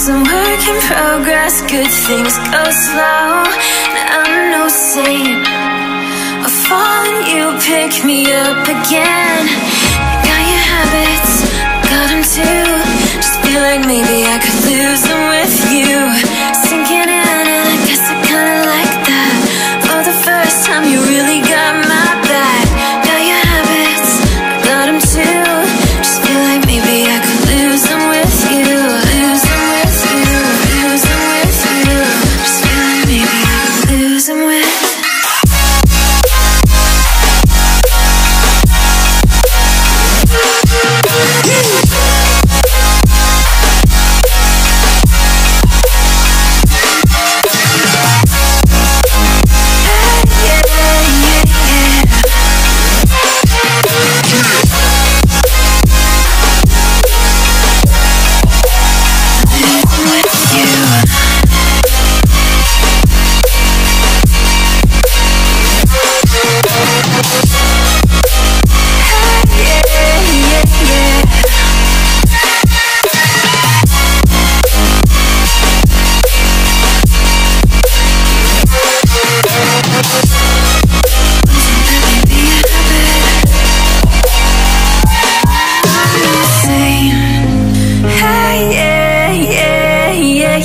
a work in progress, good things go slow, and I'm no saint. I fall and you pick me up again. Got your habits, got them too. Just feel like maybe I could lose them with you. Sinking in and I guess I kinda like that. For the first time you really got my back. Got your habits, got them too. Just feel like maybe I could lose them with you. Lose them with you, lose them with you. Just feel like maybe I could lose them with.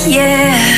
Yeah.